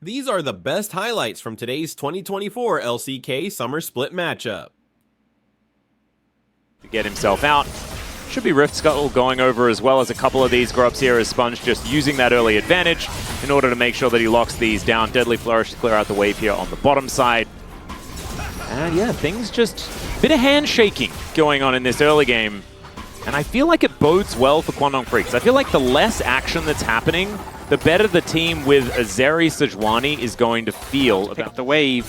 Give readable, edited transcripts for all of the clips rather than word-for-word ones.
These are the best highlights from today's 2024 LCK Summer Split matchup. To get himself out. Should be Rift Scuttle going over as well as a couple of these grubs here as Sponge just using that early advantage in order to make sure that he locks these down. Deadly Flourish to clear out the wave here on the bottom side. And yeah, things just a bit of handshaking going on in this early game. And I feel like it bodes well for Kwangdong Freaks. I feel like the less action that's happening, the better the team with Azeri Sejuani is going to feel about the wave.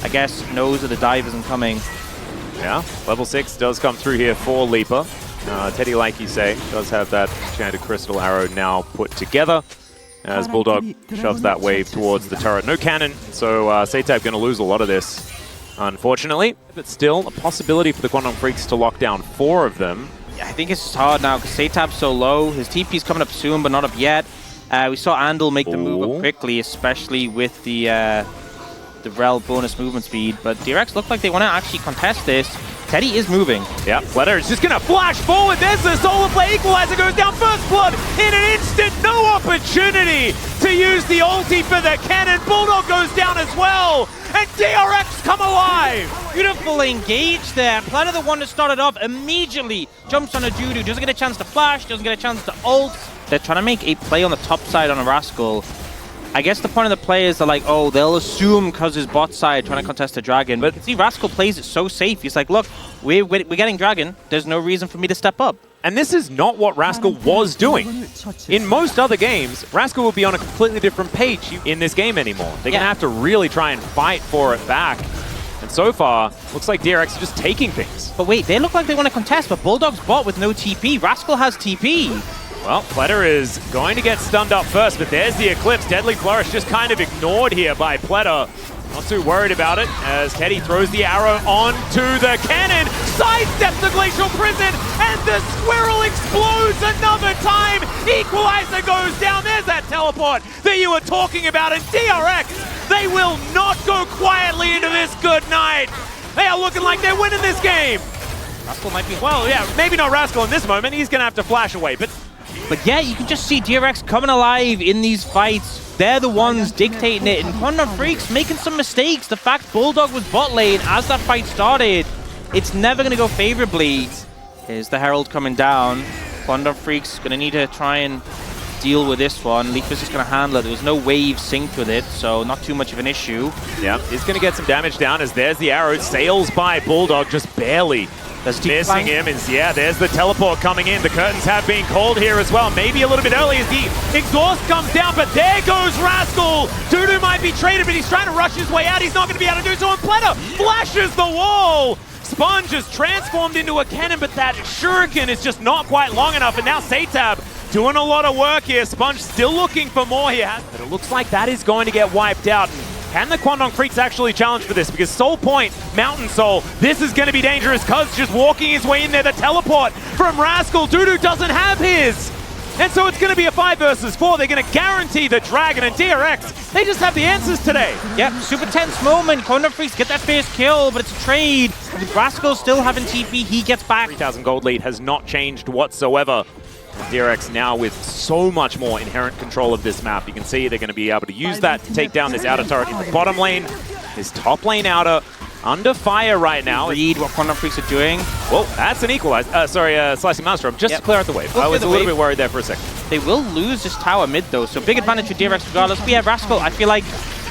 I guess knows that the dive isn't coming. Yeah, level 6 does come through here for Leaper. Teddy, like you say, does have that Enchanted Crystal Arrow now put together as Bulldog shoves that wave towards the turret. No cannon, so Satab going to lose a lot of this, unfortunately. But still, a possibility for the Kwangdong Freaks to lock down 4 of them. Yeah, I think it's just hard now because Satab's so low. His TP's coming up soon, but not up yet. We saw Andal make the move up quickly, especially with the Rel bonus movement speed. But DRX look like they want to actually contest this. Teddy is moving. Yeah, Flutter is just going to flash forward. There's the OPLoLReplay equalizer, goes down first blood in an instant. No opportunity to use the ulti for the cannon. Bulldog goes down as well. And DRX come alive. Beautiful engage there. Platter, the one that started off, immediately jumps on a Judo. Doesn't get a chance to flash, doesn't get a chance to ult. They're trying to make a play on the top side on a Rascal. I guess the point of the play is they're like, oh, they'll assume because his bot side trying to contest the Dragon. But see, Rascal plays it so safe. He's like, look, we're getting Dragon. There's no reason for me to step up. And this is not what Rascal was doing. In most other games, Rascal would be on a completely different page in this game anymore. They're going to have to really try and fight for it back. And so far, looks like DRX are just taking things. But wait, they look like they want to contest, but Bulldog's bot with no TP. Rascal has TP. Well, Pletter is going to get stunned up first, but there's the Eclipse. Deadly Flourish just kind of ignored here by Pletter. Not too worried about it as Teddy throws the arrow onto the cannon, sidesteps the Glacial Prison, and the Squirrel explodes another time. Equalizer goes down. There's that teleport that you were talking about, and DRX, they will not go quietly into this good night. They are looking like they're winning this game. Rascal might be... Well, yeah, maybe not Rascal in this moment. He's going to have to flash away, but yeah, you can just see DRX coming alive in these fights. They're the ones dictating it, and Kwangdong Freaks making some mistakes. The fact Bulldog was bot lane as that fight started, it's never going to go favorably. Here's the Herald coming down. Kwangdong Freaks going to need to try and deal with this one. Leaper's just going to handle it. There was no wave synced with it, so not too much of an issue. Yeah, he's going to get some damage down as there's the arrow. Sails by Bulldog, just barely. Missing him, and yeah, there's the teleport coming in. The curtains have been called here as well. Maybe a little bit early as the exhaust comes down, but there goes Rascal. Dudu might be traded, but he's trying to rush his way out. He's not going to be able to do so, and Pletter flashes the wall. Sponge is transformed into a cannon, but that shuriken is just not quite long enough, and now Satab doing a lot of work here. Sponge still looking for more here, but it looks like that is going to get wiped out. Can the Kwangdong Freaks actually challenge for this? Because Soul Point, Mountain Soul, this is going to be dangerous. Cuz just walking his way in there. The teleport from Rascal. Dudu doesn't have his. And so it's going to be a 5 versus 4. They're going to guarantee the Dragon, and DRX, they just have the answers today. Yep, super tense moment. Kwangdong Freaks get that first kill, but it's a trade. With Rascal still having TP, he gets back. 3,000 gold lead has not changed whatsoever. DRX now with so much more inherent control of this map. You can see they're going to be able to use that to take down this outer turret in the bottom lane. This top lane outer under fire right now. Read what Kwangdong Freaks are doing. Well, that's an equalizer. Slicing Maelstrom, just to clear out the wave. I was a little bit worried there for a second. They will lose this tower mid though, so big advantage for DRX regardless. We have Rascal. I feel like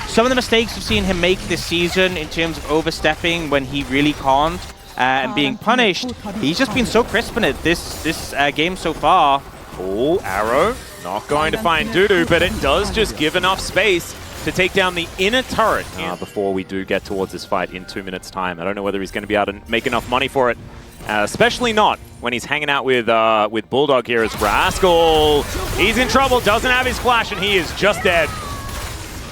some of the mistakes we've seen him make this season in terms of overstepping when he really can't, and being punished, he's just been so crisp in it this game so far. Oh, arrow. Not going to find Dudu, but it does just give enough space to take down the inner turret before we do get towards this fight in 2 minutes' time. I don't know whether he's going to be able to make enough money for it, especially not when he's hanging out with Bulldog here as Rascal. He's in trouble, doesn't have his flash, and he is just dead.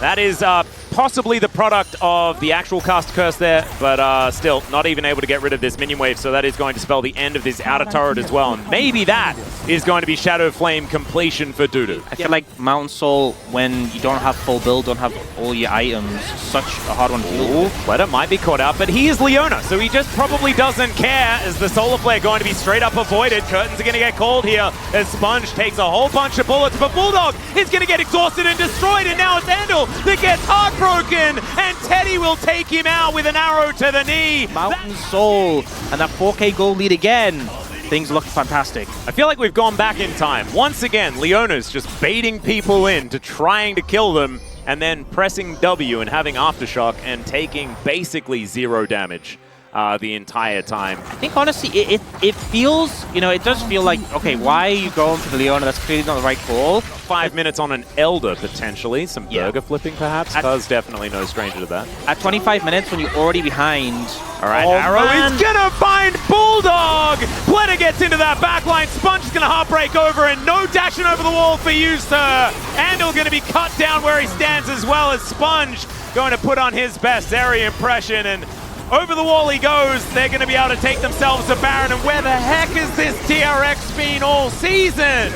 That is possibly the product of the actual cast curse there, but still not even able to get rid of this minion wave, so that is going to spell the end of this outer turret as well, and maybe that is going to be Shadow Flame completion for Dudu. I feel like Mountain Soul, when you don't have full build, don't have all your items, such a hard one to deal with. Fleta might be caught out, but he is Leona, so he just probably doesn't care as the Solar Flare going to be straight up avoided. Curtains are going to get called here as Sponge takes a whole bunch of bullets, but Bulldog is going to get exhausted and destroyed, and now it's Andal that gets heartbroken, and Teddy will take him out with an arrow to the knee. Mountain Soul, and that 4K gold lead again. Things look fantastic. I feel like we've gone back in time. Once again, Leona's just baiting people into trying to kill them, and then pressing W and having Aftershock and taking basically 0 damage the entire time. I think honestly, it feels, you know, it does feel like, okay, why are you going for the Leona? That's clearly not the right call. 5 minutes on an Elder, potentially. Some burger flipping, perhaps. Cuz definitely no stranger to that. At 25 minutes, when you're already behind. All right, Arrow is gonna find Bulldog! Fleta gets into that backline. Sponge is gonna heartbreak over, and no dashing over the wall for you, sir. Andal gonna be cut down where he stands, as well as Sponge going to put on his best area impression, and over the wall he goes. They're going to be able to take themselves a Baron, and where the heck has this DRX been all season?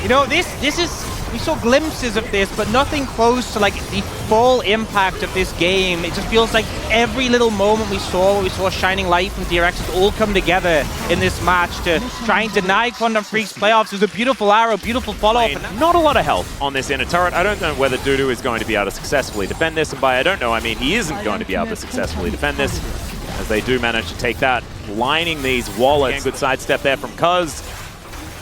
You know, this is, we saw glimpses of this, but nothing close to like the full impact of this game. It just feels like every little moment we saw Shining Light from DRX has all come together in this match to try and deny Kwangdong Freaks playoffs. There's a beautiful arrow, beautiful follow-up. Not a lot of health on this inner turret. I don't know whether Dudu is going to be able to successfully defend this, and by I don't know, I mean he isn't going to be able to successfully defend this, as they do manage to take that, lining these wallets. Good sidestep there from Cuz.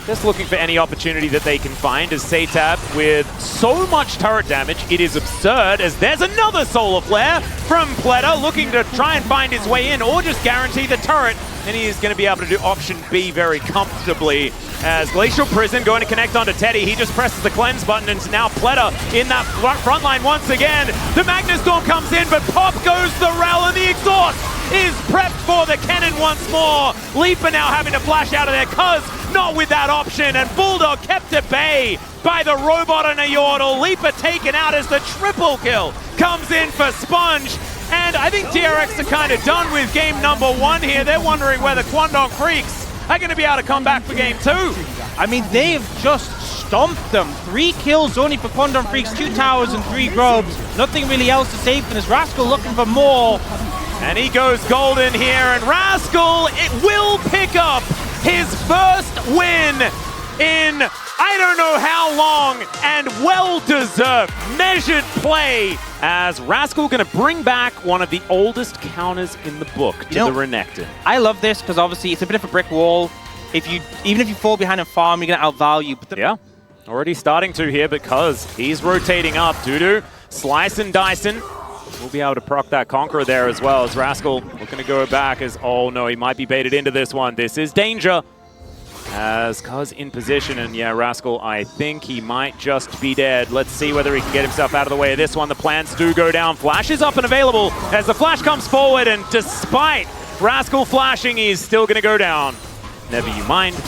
Just looking for any opportunity that they can find as Satab with so much turret damage, it is absurd, as there's another Solar Flare from Fleta looking to try and find his way in or just guarantee the turret, and he is going to be able to do option B very comfortably as Glacial Prison going to connect onto Teddy. He just presses the cleanse button, and now Fleta in that front line once again. The Magnus Storm comes in, but pop goes the Rel, and the exhaust is prepped for the cannon once more. Leaper now having to flash out of there, Cuz not with that option, and Bulldog kept at bay by the robot and a Yordle. Leaper taken out as the triple kill comes in for Sponge. And I think DRX are kind of done with game number 1 here. They're wondering whether Kwangdong Freaks are going to be able to come back for game 2. I mean, they've just stomped them. 3 kills only for Kwangdong Freaks, 2 towers and 3 grubs. Nothing really else to say for this. Rascal looking for more. And he goes golden here, and Rascal, it will pick up his first win in I don't know how long, and well-deserved, measured play, as Rascal going to bring back one of the oldest counters in the book to the Renekton. I love this because obviously it's a bit of a brick wall. Even if you fall behind and farm, you're going to outvalue. But yeah, already starting to here because he's rotating up. Dudu, slice and dicing. We'll be able to proc that Conqueror there as well, as Rascal looking to go back as, oh no, he might be baited into this one. This is danger. As Cuz in position, and yeah, Rascal, I think he might just be dead. Let's see whether he can get himself out of the way of this one. The plans do go down. Flash is up and available as the flash comes forward, and despite Rascal flashing, he's still going to go down. Never you mind.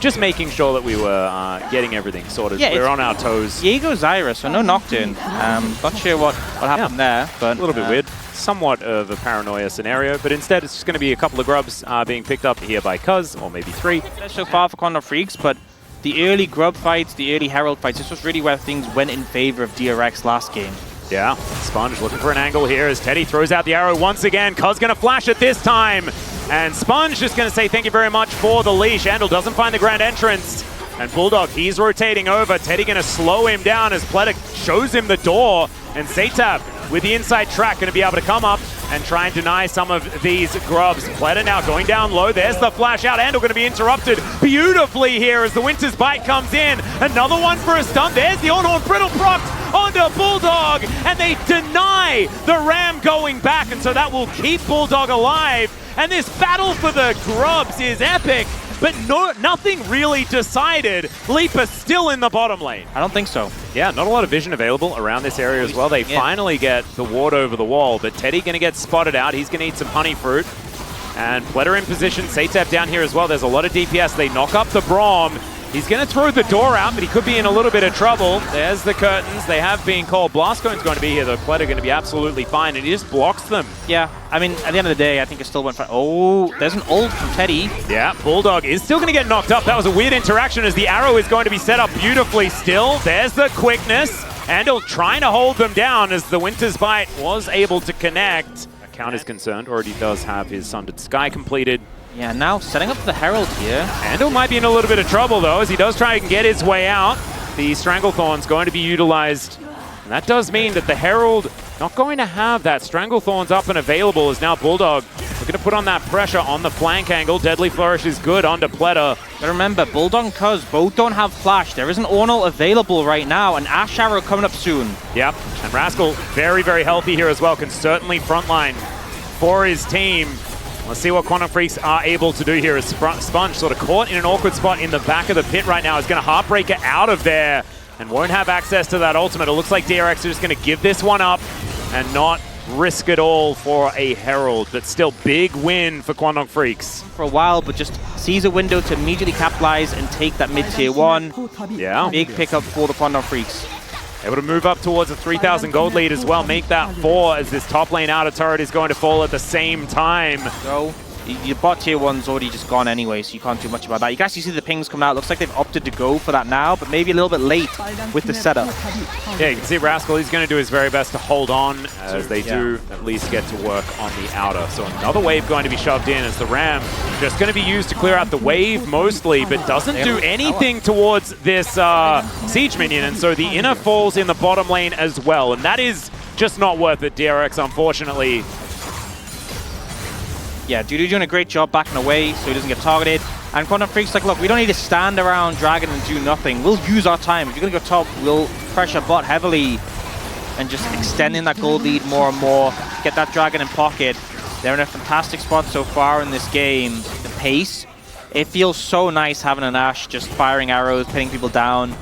Just making sure that we were getting everything sorted. Yeah, we're on our toes. Diego Zyra, so no Nocturne. Not sure what happened there, but a little bit weird. Somewhat of a paranoia scenario, but instead it's just going to be a couple of grubs being picked up here by Cuz, or maybe 3. So far for Kwangdong Freaks, but the early grub fights, the early Herald fights, this was really where things went in favor of DRX last game. Yeah, Sponge looking for an angle here as Teddy throws out the arrow once again. Cuz going to flash it this time. And Sponge just going to say thank you very much for the leash. Andal doesn't find the grand entrance. And Bulldog, he's rotating over. Teddy going to slow him down as Pletic shows him the door. And Satab with the inside track going to be able to come up and try and deny some of these grubs. Pleta now going down low. There's the flash out. Andal going to be interrupted beautifully here as the Winter's Bite comes in. Another one for a stun. There's the on-horn brittle proc onto Bulldog, and they deny the Ram going back, and so that will keep Bulldog alive. And this battle for the grubs is epic, but nothing really decided. Leaper still in the bottom lane. I don't think so. Yeah, not a lot of vision available around this area as well. They finally get the ward over the wall, but Teddy going to get spotted out. He's going to eat some honey fruit. And Pleta in position, Satab down here as well. There's a lot of DPS. They knock up the Braum. He's going to throw the door out, but he could be in a little bit of trouble. There's the curtains. They have been called. Blastcone's going to be here, though. Pleta going to be absolutely fine, and he just blocks them. Yeah, I mean, at the end of the day, I think it still went for... Oh, there's an ult from Teddy. Yeah, Bulldog is still going to get knocked up. That was a weird interaction as the arrow is going to be set up beautifully still. There's the quickness. Andal trying to hold them down as the Winter's Bite was able to connect. Count is concerned. Already does have his Sundered Sky completed. Yeah, now setting up the Herald here. Andal might be in a little bit of trouble, though, as he does try and get his way out. The Stranglethorn's going to be utilized. And that does mean that the Herald not going to have that. Stranglethorn's up and available as now Bulldog looking to put on that pressure on the flank angle. Deadly Flourish is good onto Pleta. But remember, Bulldog and Cuz both don't have Flash. There is an Ornal available right now, and Ash Arrow coming up soon. Yep, and Rascal very, very healthy here as well. Can certainly frontline for his team. Let's see what Kwangdong Freaks are able to do here as Sponge sort of caught in an awkward spot in the back of the pit right now. Is going to Heartbreaker out of there and won't have access to that ultimate. It looks like DRX are just going to give this one up and not risk it all for a Herald. But still, big win for Kwangdong Freaks. For a while, but just sees a window to immediately capitalize and take that mid-tier 1. Yeah. Big pickup for the Kwangdong Freaks. Able to move up towards a 3,000 gold lead as well. Make that 4 as this top lane outer turret is going to fall at the same time. So, your bot tier 1's already just gone anyway, so you can't do much about that. You can actually see the pings coming out. Looks like they've opted to go for that now, but maybe a little bit late with the setup. Yeah, you can see Rascal, he's going to do his very best to hold on as they do at least get to work on the outer. So another wave going to be shoved in as the Ram just going to be used to clear out the wave mostly, but doesn't do anything towards this siege minion. And so the inner falls in the bottom lane as well. And that is just not worth it, DRX, unfortunately. Yeah, Dudu doing a great job backing away so he doesn't get targeted. And Kwangdong Freaks like, look, we don't need to stand around Dragon and do nothing. We'll use our time. If you're going to go top, we'll pressure bot heavily and just extending that gold lead more and more. Get that Dragon in pocket. They're in a fantastic spot so far in this game. The pace, it feels so nice having an Ashe just firing arrows, pinning people down.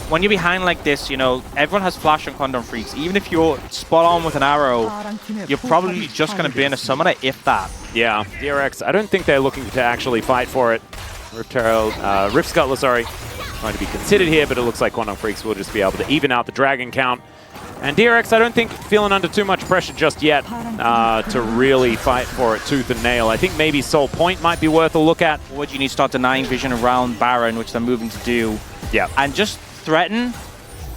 When you're behind like this, you know, everyone has Flash on Kwangdong Freaks. Even if you're spot on with an arrow, you're probably just going to be in a summoner, if that. Yeah, DRX, I don't think they're looking to actually fight for it. Rift Scuttler, sorry, going to be considered here, but it looks like Kwangdong Freaks will just be able to even out the Dragon count. And DRX, I don't think feeling under too much pressure just yet to really fight for it tooth and nail. I think maybe Soul Point might be worth a look at. Or do you need to start denying vision around Baron, which they're moving to do? Yeah. And just threaten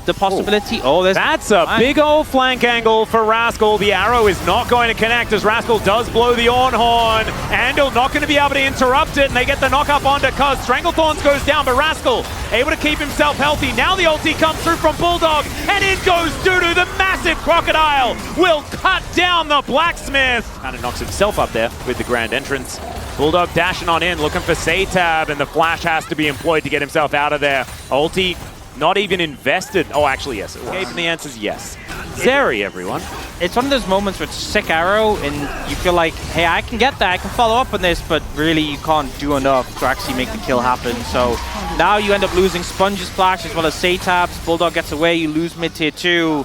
the possibility. Oh, that's a big old flank angle for Rascal. The arrow is not going to connect as Rascal does blow the Orn Horn. Andal not going to be able to interrupt it, and they get the knock up onto Cuz. Stranglethorns goes down, but Rascal able to keep himself healthy. Now the ulti comes through from Bulldog, and in goes Dudu. The massive crocodile will cut down the blacksmith. Kind of knocks himself up there with the grand entrance. Bulldog dashing on in, looking for Satab, and the flash has to be employed to get himself out of there. Ulti not even invested. Oh, actually, yes. Okay, and the answer is yes. Zeri, everyone. It's one of those moments where it's a sick arrow, and you feel like, hey, I can get that, I can follow up on this, but really you can't do enough to actually make the kill happen. So now you end up losing Sponge's flash as well as Satab's. Bulldog gets away, you lose mid-tier 2.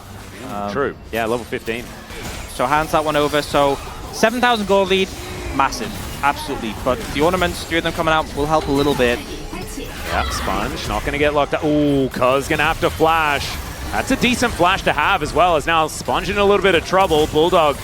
True. Yeah, level 15. So hands that one over. So 7,000 gold lead, massive, absolutely. But the ornaments, 3 of them coming out, will help a little bit. Yep, Sponge not going to get locked up. Ooh, Cuz going to have to flash. That's a decent flash to have as well, as now Sponge in a little bit of trouble. Bulldog,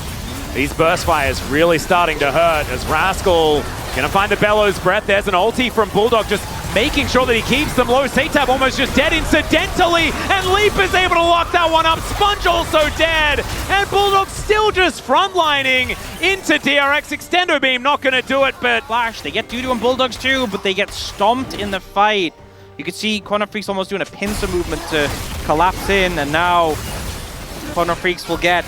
these burst fires really starting to hurt as Rascal going to find the Bellows Breath. There's an ulti from Bulldog, just making sure that he keeps them low. Satab almost just dead incidentally, and Leap is able to lock that one up. Sponge also dead, and Bulldog still just frontlining into DRX. Extendo Beam not going to do it, but Flash, they get Dudu and Bulldogs too, but they get stomped in the fight. You can see Kwangdong Freaks almost doing a pincer movement to collapse in, and now Kwangdong Freaks will get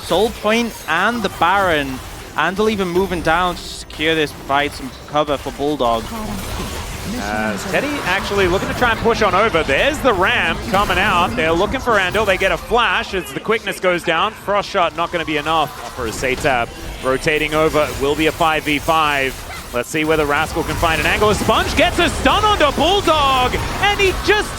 Soul Point and the Baron, and they'll even moving down to secure this, provide some cover for Bulldog. Teddy actually looking to try and push on over. There's the Ram coming out. They're looking for Andal. They get a flash as the quickness goes down. Frost Shot not going to be enough for a Satab. Rotating over, it will be a 5v5. Let's see whether Rascal can find an angle. Sponge gets a stun onto Bulldog, and he just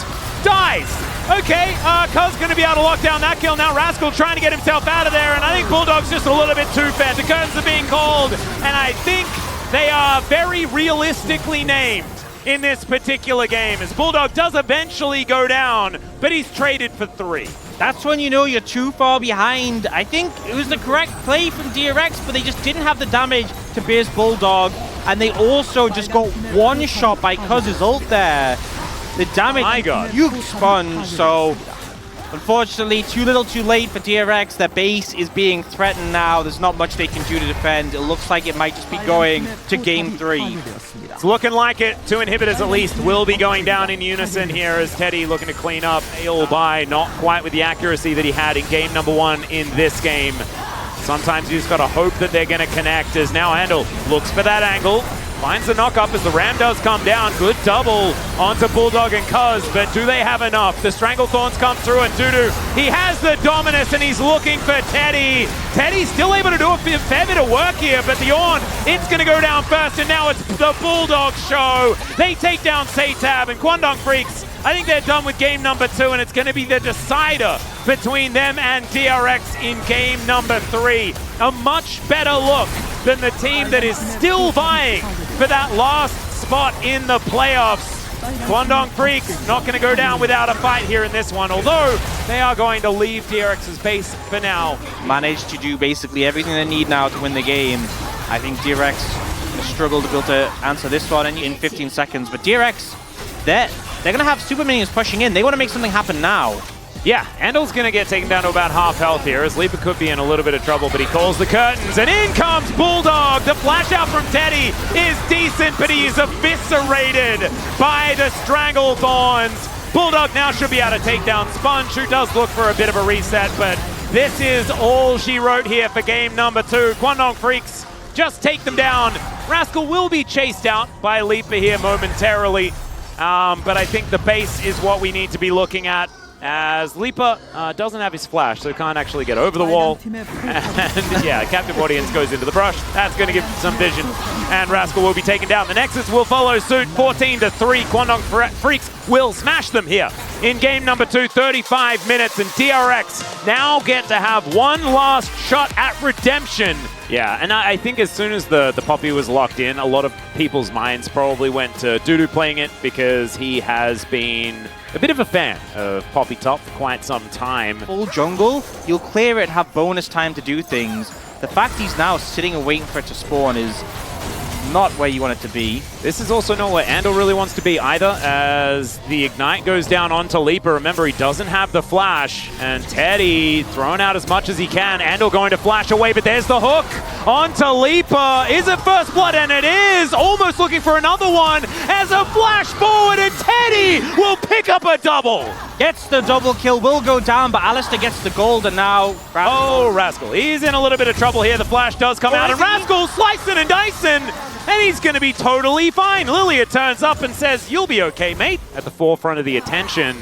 dies. Okay, Cuz going to be able to lock down that kill. Now Rascal trying to get himself out of there, and I think Bulldog's just a little bit too fed. The curtains are being called, and I think they are very realistically named. in this particular game, as Bulldog does eventually go down, but he's traded for 3. That's when you know you're too far behind. I think it was the correct play from DRX, but they just didn't have the damage to base Bulldog, and they also just got one shot by Cuz's ult there. The damage, My God. Huge sponge, so unfortunately too little too late for DRX. Their base is being threatened now. There's not much they can do to defend. It looks like it might just be going to game 3. It's looking like it. 2 inhibitors at least will be going down in unison here as Teddy looking to clean up. Fail by not quite with the accuracy that he had in game number 1 in this game. Sometimes you just got to hope that they're going to connect, as now Handel looks for that angle. Finds the knock-up as the Ram does come down. Good double onto Bulldog and Cuz, but do they have enough? The Stranglethorns come through, and Dudu, he has the Dominus, and he's looking for Teddy. Teddy's still able to do a fair bit of work here, but the Ornn, it's going to go down first, and now it's the Bulldog show. They take down Satab, and Kwangdong Freaks, I think they're done with game number 2, and it's going to be the decider between them and DRX in game number 3. A much better look than the team that is still vying for that last spot in the playoffs. Kwangdong Freaks not going to go down without a fight here in this one, although they are going to leave DRX's base for now. Managed to do basically everything they need now to win the game. I think DRX struggled to be able to answer this one in 15 seconds, but DRX, they're going to have super minions pushing in. They want to make something happen now. Yeah, Handel's going to get taken down to about half health here, as Leaper could be in a little bit of trouble, but he calls the curtains, and in comes Bulldog! The flash out from Teddy is decent, but he is eviscerated by the Stranglethorns. Bulldog now should be able to take down Sponge, who does look for a bit of a reset, but this is all she wrote here for game number 2. Kwangdong Freaks just take them down. Rascal will be chased out by Leaper here momentarily, but I think the base is what we need to be looking at, as Leaper doesn't have his flash, so can't actually get over the wall. And yeah, Captive Audience goes into the brush. That's going to give some vision, and Rascal will be taken down. The Nexus will follow suit, 14-3. Kwangdong Freaks will smash them here in game number 2, 35 minutes, and DRX now get to have one last shot at redemption. Yeah, and I think as soon as the Poppy was locked in, a lot of people's minds probably went to Dudu playing it, because he has been a bit of a fan of Poppy Top for quite some time. Full jungle, you'll clear it, have bonus time to do things. The fact he's now sitting and waiting for it to spawn is not where you want it to be. This is also not where Andal really wants to be either, as the Ignite goes down onto Leaper. Remember, he doesn't have the flash, and Teddy throwing out as much as he can. Andal going to flash away, but there's the hook onto Leaper. Is it first blood? And it is! Almost looking for another one as a flash forward, and Teddy will pick up a double. Gets the double kill, will go down, but Alistair gets the gold, and now Rascal. He's in a little bit of trouble here. The flash does come out, and Rascal slicing and dicing, and he's going to be totally fine. Lilia turns up and says, "You'll be okay, mate," at the forefront of the attention.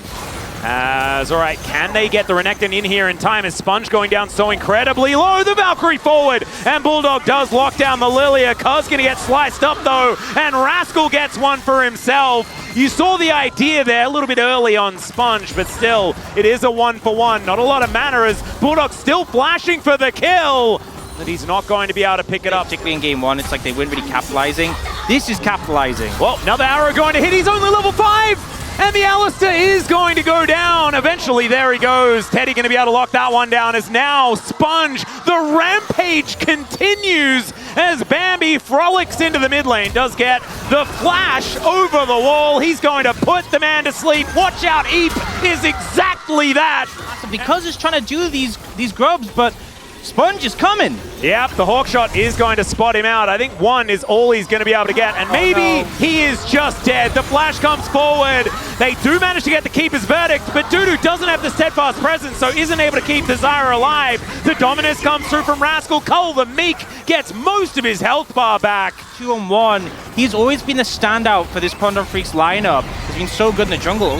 All right, can they get the Renekton in here in time? Is Sponge going down so incredibly low? The Valkyrie forward, and Bulldog does lock down the Lilia. Cuz going to get sliced up, though, and Rascal gets one for himself. You saw the idea there a little bit early on Sponge, but still, it is a 1-for-1. Not a lot of mana, as Bulldog still flashing for the kill, but he's not going to be able to pick it up. Particularly in game 1, it's like they weren't really capitalizing. This is capitalizing. Well, another arrow going to hit. He's only level 5! And the Alistair is going to go down. Eventually, there he goes. Teddy going to be able to lock that one down, as now Sponge, the rampage continues as Bambi frolics into the mid lane. Does get the flash over the wall. He's going to put the man to sleep. Watch out, Eep is exactly that. Because he's trying to do these grubs, but Sponge is coming. Yep, the Hawkshot is going to spot him out. I think 1 is all he's going to be able to get, and maybe he is just dead. The flash comes forward. They do manage to get the Keeper's Verdict, but Dudu doesn't have the steadfast presence, so isn't able to keep the Zyra alive. The Dominus comes through from Rascal. Cole, the Meek, gets most of his health bar back. 2-on-1. He's always been the standout for this Kwangdong Freaks lineup. He's been so good in the jungle.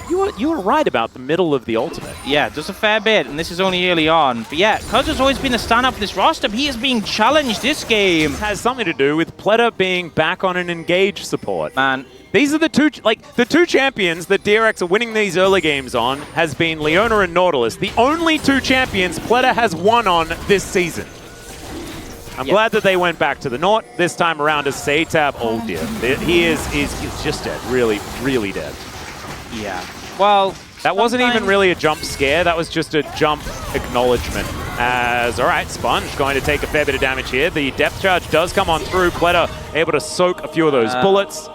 You were right about the middle of the ultimate. Yeah, just a fair bit, and this is only early on. But yeah, Cuz has always been the standout for this roster, but he is being challenged this game. This has something to do with Pleta being back on an engage support. Man, these are the two champions that DRX are winning these early games on has been Leona and Nautilus. The only 2 champions Pleta has won on this season. I'm glad that they went back to the Nort this time around as Satab. Oh dear, he is just dead. Really, really dead. Yeah. Well, that wasn't even really a jump scare. That was just a jump acknowledgement. As, all right, Sponge going to take a fair bit of damage here. The depth charge does come on through. Pleta able to soak a few of those bullets.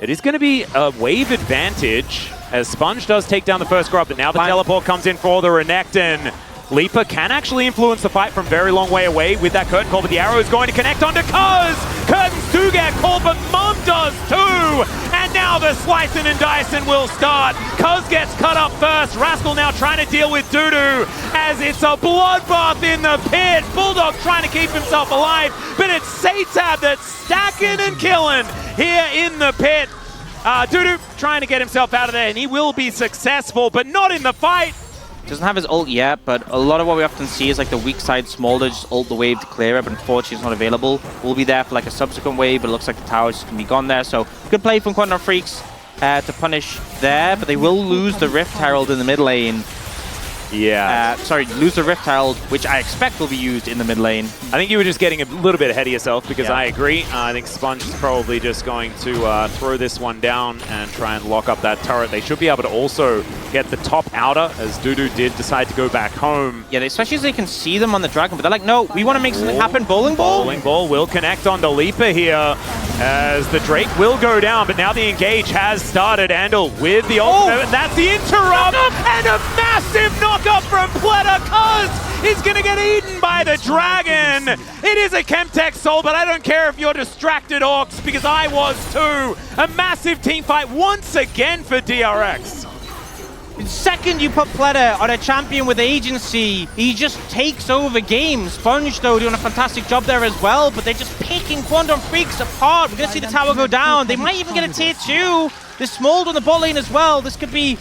It is going to be a wave advantage as Sponge does take down the first grub, but now the teleport comes in for the Renekton. Leaper can actually influence the fight from very long way away with that curtain call, but the arrow is going to connect onto Cuz. Curtains do get called, but Mum does too. And now the slicing and dicing will start. Cuz gets cut up first. Rascal now trying to deal with Dudu as it's a bloodbath in the pit. Bulldog trying to keep himself alive, but it's Satab that's stacking and killing here in the pit. Dudu trying to get himself out of there, and he will be successful, but not in the fight. Doesn't have his ult yet, but a lot of what we often see is like the weak side Smolder just ult the wave to clear it, but unfortunately it's not available. We'll be there for like a subsequent wave, but it looks like the tower's just going to be gone there. So good play from Kwangdong Freaks to punish there, but they will lose the Rift Herald in the mid lane. Yeah. Sorry, lose the Rift Herald, which I expect will be used in the mid lane. I think you were just getting a little bit ahead of yourself because I agree. I think Sponge is probably just going to throw this one down and try and lock up that turret. They should be able to also get the top outer as Dudu did decide to go back home. Yeah, especially as they can see them on the Dragon, but they're like, no, we want to make something happen. Bowling Ball? Bowling Ball will connect on the Leaper here as the Drake will go down, but now the engage has started. Andal with the ultimate, and that's the interrupt, and a massive knockup from Pleta. Cuz is going to get eaten by the Dragon. It is a Chemtech Soul, but I don't care if you're distracted, Orcs, because I was too. A massive team fight once again for DRX. The second you put Pleta on a champion with agency, he just takes over games. Sponge, though, doing a fantastic job there as well, but they're just picking Kwangdong Freaks apart. We're going to see the tower go down. They might even get a tier 2. There's Smolder on the bot lane as well. This could be...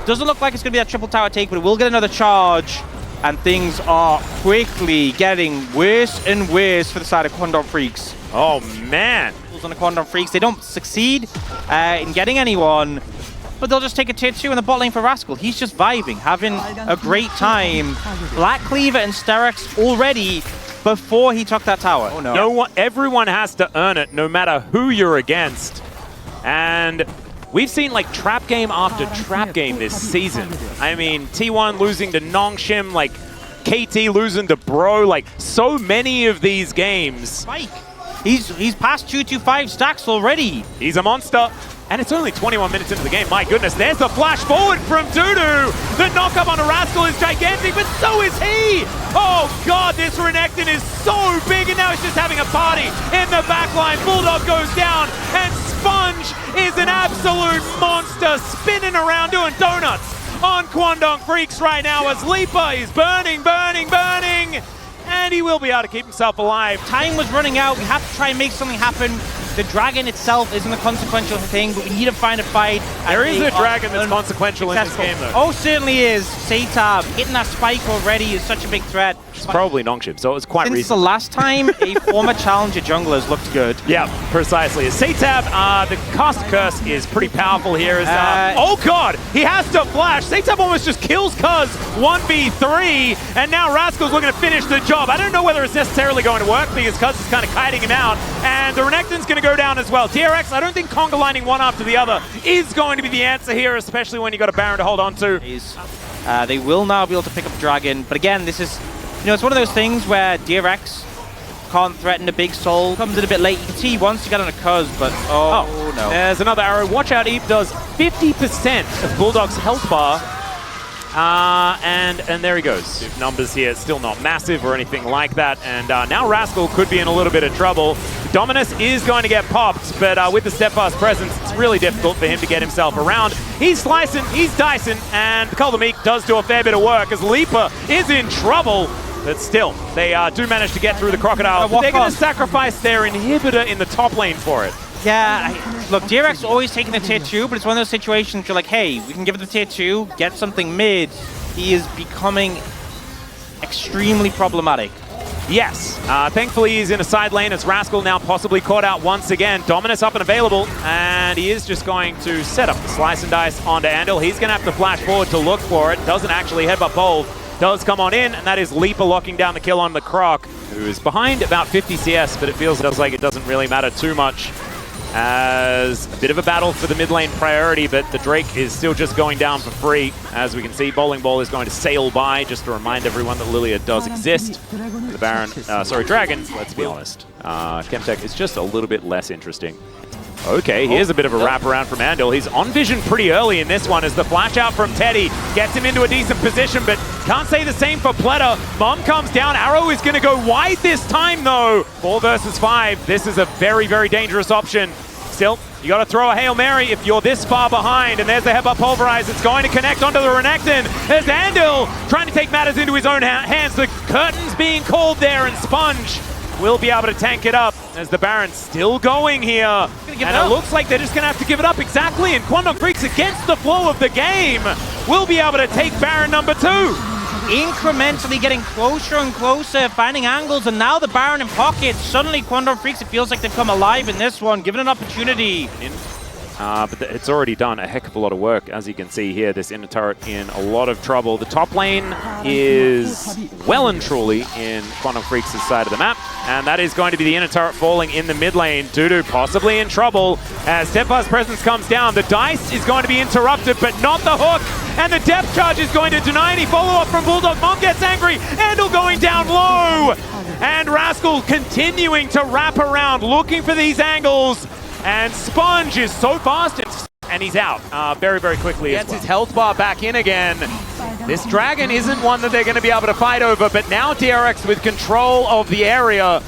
Doesn't look like it's going to be that triple tower take, but it will get another charge. And things are quickly getting worse and worse for the side of Kwangdong Freaks. Oh, man. On the Kwangdong Freaks, they don't succeed in getting anyone, but they'll just take a tier 2 in the bot lane for Rascal. He's just vibing, having a great time. Black Cleaver and Sterex already before he took that tower. Oh no. Everyone has to earn it, no matter who you're against. And we've seen like trap game after trap game this season. I mean, T1 losing to Nongshim, like KT losing to Bro, like so many of these games. Spike. He's past 225 stacks already. He's a monster. And it's only 21 minutes into the game. My goodness, there's the flash forward from Dudu. The knockup on a Rascal is gigantic, but so is he. Oh God, this Renekton is so big, and now he's just having a party in the backline. Bulldog goes down, and Sponge is an absolute monster, spinning around doing donuts on Kwangdong Freaks right now as Leaper is burning, burning, burning. And he will be able to keep himself alive. Time was running out. We have to try and make something happen. The dragon itself isn't a consequential thing, but we need to find a fight. There is a dragon that's consequential in this game, though. Oh, certainly is. Satab hitting that spike already is such a big threat. It's probably Nongshim, so it was quite Since recent. the last time a former challenger jungler has looked good. Yeah, precisely. Satab, the cast curse is pretty powerful here. Oh God, he has to flash. Satab almost just kills Cuz 1v3, and now Rascal's looking to finish the job. I don't know whether it's necessarily going to work because Cuz is kind of kiting him out, and the Renekton's going to go down as well. DRX, I don't think conga lining one after the other is going to be the answer here, especially when you got a Baron to hold on to. They will now be able to pick up Dragon, but again, this is, you know, it's one of those things where DRX can't threaten a big soul. Comes in a bit late. You can see he wants to get on a Cuz, but oh no. There's another arrow. Watch out, Eve does 50% of Bulldog's health bar. And there he goes. Numbers here, still not massive or anything like that. And now Rascal could be in a little bit of trouble. Dominus is going to get popped, but with the steadfast presence, it's really difficult for him to get himself around. He's slicing, he's dicing, and Call the Meek does do a fair bit of work as Leaper is in trouble. But still, they do manage to get through the Crocodile. But they're going to sacrifice their inhibitor in the top lane for it. Yeah, look, DRX always taking the tier 2, but it's one of those situations you're like, hey, we can give it the tier 2, get something mid. He is becoming extremely problematic. Yes, thankfully he's in a side lane as Rascal now possibly caught out once again. Dominus up and available, and he is just going to set up the slice and dice onto Andal. He's going to have to flash forward to look for it. Doesn't actually headbutt Bold. Does come on in, and that is Leaper locking down the kill on the Croc. who is behind about 50 CS, but it feels like it doesn't really matter too much. As a bit of a battle for the mid lane priority, but the Drake is still just going down for free. As we can see, Bowling Ball is going to sail by, just to remind everyone that Lilia does exist. The Baron, Dragon, let's be honest. Chemtech is just a little bit less interesting. Okay, here's a bit of a wraparound from Andal. He's on vision pretty early in this one as the flash out from Teddy gets him into a decent position, but can't say the same for Pleta. Mom comes down. Arrow is going to go wide this time, though. 4 versus 5. This is a very, very dangerous option. Still, you got to throw a Hail Mary if you're this far behind, and there's the headbutt pulverize. It's going to connect onto the Renekton. There's Andal trying to take matters into his own hands. The curtains being called there, and Sponge will be able to tank it up as the Baron's still going here. And it looks like they're just going to have to give it up exactly. And Kwangdong Freaks, against the flow of the game, will be able to take Baron number 2. Incrementally getting closer and closer, finding angles, and now the Baron in pocket. Suddenly, Kwangdong Freaks, it feels like they've come alive in this one, given an opportunity. But it's already done a heck of a lot of work. As you can see here, this inner turret in a lot of trouble. The top lane is well and truly in Kwangdong Freaks' side of the map, and that is going to be the inner turret falling in the mid lane. Dudu possibly in trouble as Steadfast Presence comes down. The dice is going to be interrupted, but not the hook, and the depth charge is going to deny any follow-up from Bulldog. Mom gets angry, Andal going down low, and Rascal continuing to wrap around, looking for these angles. And Sponge is so fast, and he's out very, very quickly. Gets his health bar back in again. This Dragon isn't one that they're going to be able to fight over, but now DRX with control of the area,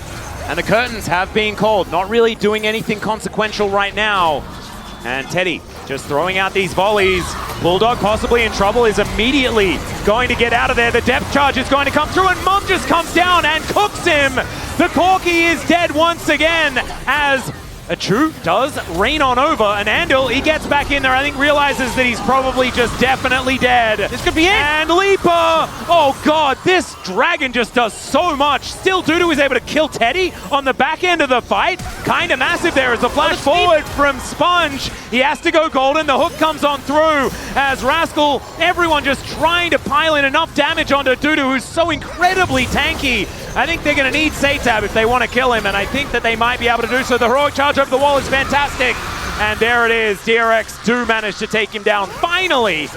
and the curtains have been called. Not really doing anything consequential right now. And Teddy just throwing out these volleys. Bulldog possibly in trouble, is immediately going to get out of there. The depth charge is going to come through, and Mom just comes down and cooks him. The Corki is dead once again as a Chu does rain on over, and Andal, he gets back in there, I think realizes that he's probably just definitely dead. This could be it! And Leaper! Oh god, this Dragon just does so much. Still, Dudu is able to kill Teddy on the back end of the fight. Kinda massive there as the flash forward from Sponge. He has to go golden, the hook comes on through as Rascal, everyone just trying to pile in enough damage onto Dudu, who's so incredibly tanky. I think they're going to need Satab if they want to kill him, and I think that they might be able to do so. The heroic charge over the wall is fantastic. And there it is. DRX do manage to take him down finally.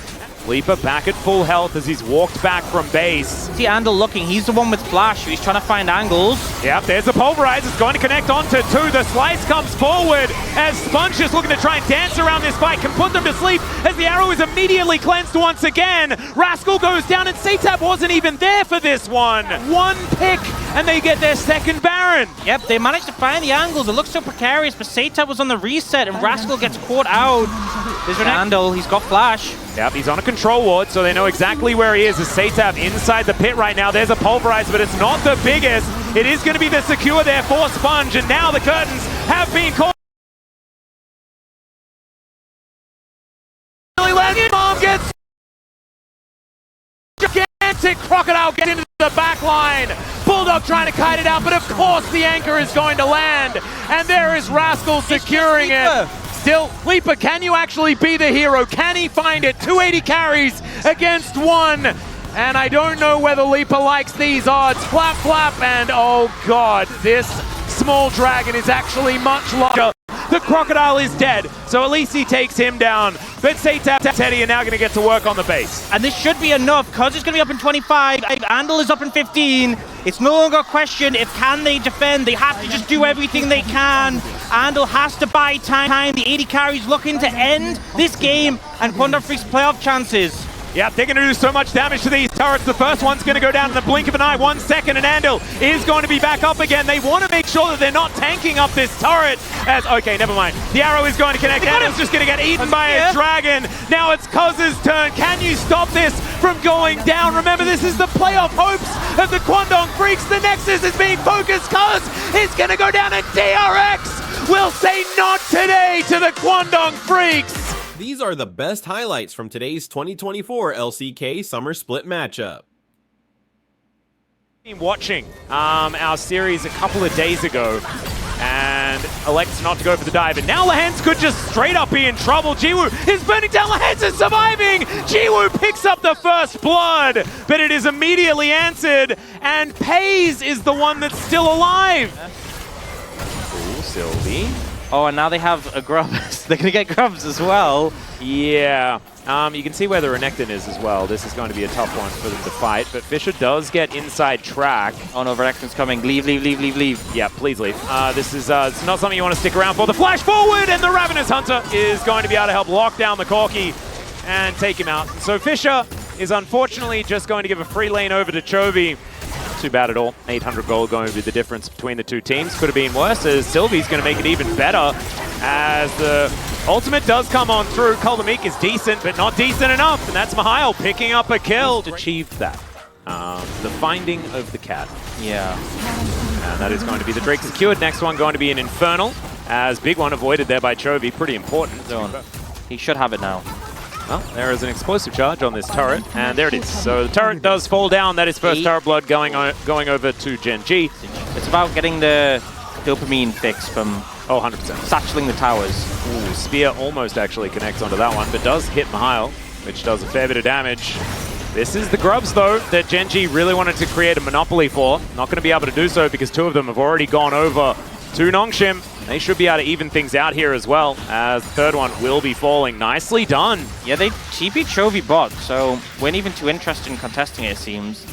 Leaper back at full health as he's walked back from base. See Andal looking, he's the one with flash, he's trying to find angles. Yep, there's the pulverize, it's going to connect onto 2. The slice comes forward as Sponge is looking to try and dance around this fight, can put them to sleep as the arrow is immediately cleansed once again. Rascal goes down and Satab wasn't even there for this one. One pick and they get their second Baron. Yep, they managed to find the angles. It looks so precarious, but Satab was on the reset and Rascal gets caught out. There's Andal, he's got flash. Yep, he's on a control ward, so they know exactly where he is. As Satab inside the pit right now. There's a pulverize, but it's not the biggest. It is going to be the secure there for Sponge, and now the curtains have been called. Mom gets gigantic crocodile gets into the back line. Bulldog trying to kite it out, but of course the anchor is going to land. And there is Rascal securing it. Still, Leaper, can you actually be the hero? Can he find it? 280 carries against 1. And I don't know whether Leaper likes these odds. Flap, flap, and oh god, this small dragon is actually much larger. The crocodile is dead, so at least he takes him down. But Satab and Teddy are now going to get to work on the base. And this should be enough, because it's going to be up in 25. Andal is up in 15. It's no longer a question if can they defend. They have to just do everything they can. Andal has to buy time. The 80 carries looking to end this game and Kwangdong Freaks' playoff chances. Yeah, they're going to do so much damage to these turrets. The first one's going to go down in the blink of an eye. 1 second, and Andal is going to be back up again. They want to make sure that they're not tanking up this turret. As okay, never mind. The arrow is going to connect. Andal's just going to get eaten by a dragon. Now it's Cuz's turn. Can you stop this from going down? Remember, this is the playoff hopes of the Kwangdong Freaks. The Nexus is being focused. Cuz is going to go down, and DRX will say not today to the Kwangdong Freaks. These are the best highlights from today's 2024 LCK Summer Split matchup. Been watching our series a couple of days ago, and and elects not to go for the dive. And now Lahens could just straight up be in trouble. Jiwoo is burning down. Lahens is surviving. Jiwoo picks up the first blood, but it is immediately answered. And Pays is the one that's still alive. Ooh, Sylvie. Oh, and now they have a Grubs. They're going to get Grubs as well. Yeah. You can see where the Renekton is as well. This is going to be a tough one for them to fight, but Fisher does get inside track. Oh no, Renekton's coming. Leave, leave, leave, leave, leave. Yeah, please leave. This is it's not something you want to stick around for. The flash forward, and the Ravenous Hunter is going to be able to help lock down the Corki and take him out. So Fisher is unfortunately just going to give a free lane over to Chovy. Too bad at all. 800 gold going to be the difference between the two teams. Could have been worse, as Sylvie's going to make it even better as the ultimate does come on through. Koldomik is decent, but not decent enough, and that's Mihail picking up a kill. Achieved that. The finding of the cat. Yeah. And that is going to be the Drake secured. Next one going to be an Infernal, as big one avoided there by Chovy. Pretty important. He should have it now. Well, there is an explosive charge on this turret, and there it is. So the turret does fall down. That is first turret blood going over to Gen.G. It's about getting the dopamine fix from 100%. satcheling the towers. Ooh, Spear almost actually connects onto that one, but does hit Mihail, which does a fair bit of damage. This is the Grubs, though, that Gen.G really wanted to create a monopoly for. Not going to be able to do so because two of them have already gone over to Nongshim. They should be able to even things out here as well, as the third one will be falling. Nicely done. Yeah, they TP'd Chovy bot, so weren't even too interested in contesting it, it seems.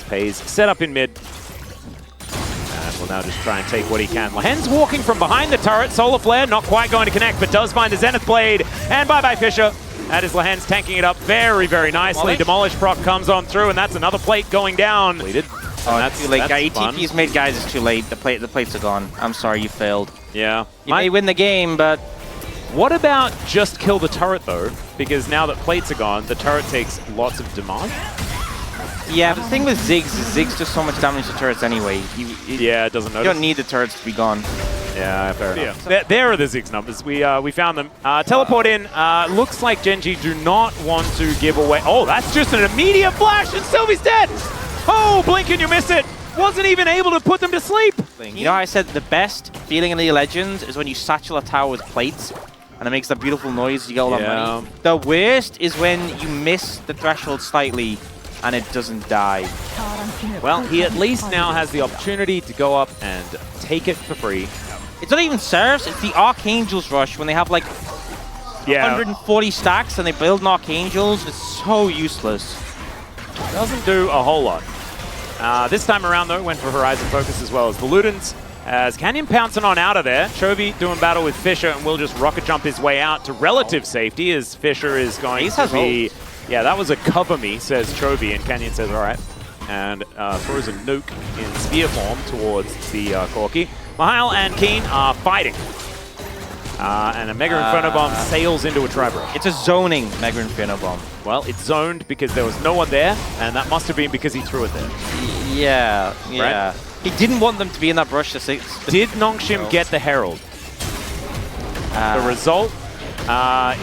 Pays set up in mid. And will now just try and take what he can. Lahens walking from behind the turret. Solar Flare not quite going to connect, but does find the Zenith Blade. And bye-bye Fisher. That is Lahens tanking it up very, very nicely. Demolish proc comes on through, and that's another plate going down. Oh, that's too late. ATP's made guys, it's too late. The plates are gone. I'm sorry, you failed. Yeah. You may win the game, but... What about just kill the turret, though? Because now that plates are gone, the turret takes lots of damage. Yeah, the thing with Ziggs is Ziggs does so much damage to turrets anyway. Yeah, it doesn't notice. You don't need the turrets to be gone. Yeah, fair enough. There are the Ziggs numbers. We found them. Teleport in. Looks like Gen.G do not want to give away... Oh, that's just an immediate flash, and Sylvie's dead! Oh, blink and you miss it! Wasn't even able to put them to sleep! You know, I said the best feeling in League of Legends is when you satchel a tower with plates, and it makes that beautiful noise, you get all that money. The worst is when you miss the threshold slightly, and it doesn't die. Well, he at least now has the opportunity to go up and take it for free. It's not even Serfs, it's the Archangel's Rush when they have like 140 stacks and they build an Archangels. It's so useless. Doesn't do a whole lot. This time around, though, went for Horizon Focus as well as the Ludens. As Canyon pouncing on out of there. Chovy doing battle with Fisher and will just rocket jump his way out to relative safety as Fisher is going to be... Yeah, that was a cover me, says Chovy, and Canyon says, all right. And throws a nuke in spear form towards the Corki. Mihail and Keen are fighting. And a Mega Inferno Bomb sails into a Triborough. It's a zoning Mega Inferno Bomb. Well, it's zoned because there was no one there, and that must have been because he threw it there. Yeah. Right? He didn't want them to be in that brush. Did Nongshim get the Herald? The result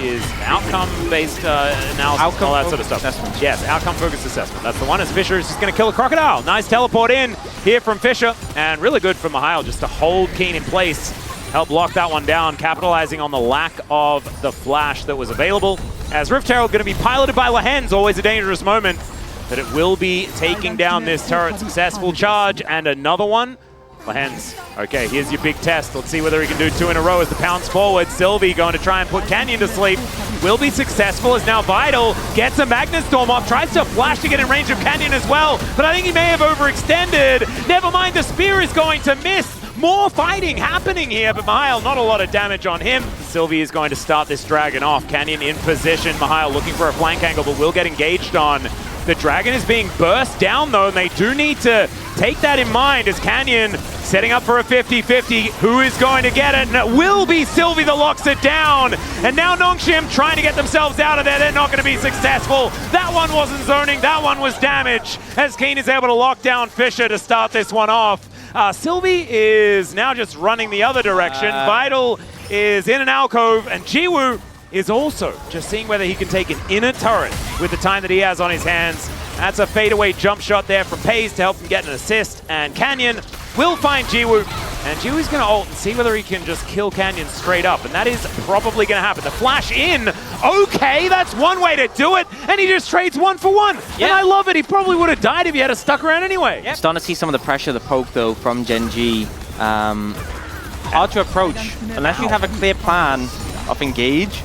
is outcome-based analysis, all that sort of stuff. Assessment. Yes, outcome-focused assessment. That's the one, as Fisher is just going to kill a Crocodile. Nice teleport in here from Fisher, and really good for Mihail just to hold Keen in place. Help lock that one down, capitalizing on the lack of the flash that was available. As Rift Herald going to be piloted by Lahens, always a dangerous moment, but it will be taking down this turret. Successful charge, and another one. Lahens, okay, here's your big test. Let's see whether he can do two in a row as the pounce forward. Sylvie going to try and put Canyon to sleep. Will be successful as now Vital gets a Magnus Storm off, tries to flash to get in range of Canyon as well, but I think he may have overextended. Never mind, the spear is going to miss. More fighting happening here, but Mihail, not a lot of damage on him. Sylvie is going to start this dragon off. Canyon in position. Mihail looking for a flank angle, but will get engaged on. The dragon is being burst down, though, and they do need to take that in mind as Canyon setting up for a 50-50. Who is going to get it? And it will be Sylvie that locks it down. And now Nongshim trying to get themselves out of there. They're not going to be successful. That one wasn't zoning. That one was damage as Keen is able to lock down Fisher to start this one off. Sylvie is now just running the other direction. Vital is in an alcove, and Jiwoo is also just seeing whether he can take an inner turret with the time that he has on his hands. That's a fadeaway jump shot there from Pays to help him get an assist, and Canyon will find Jiwoo. And Jiwoo's going to ult and see whether he can just kill Canyon straight up. And that is probably going to happen. The flash in. Okay, that's one way to do it. And he just trades 1 for 1. Yeah. And I love it. He probably would have died if he had stuck around anyway. Yep. Starting to see some of the pressure, the poke, though, from Gen.G. Hard to approach. Unless you have a clear plan of engage,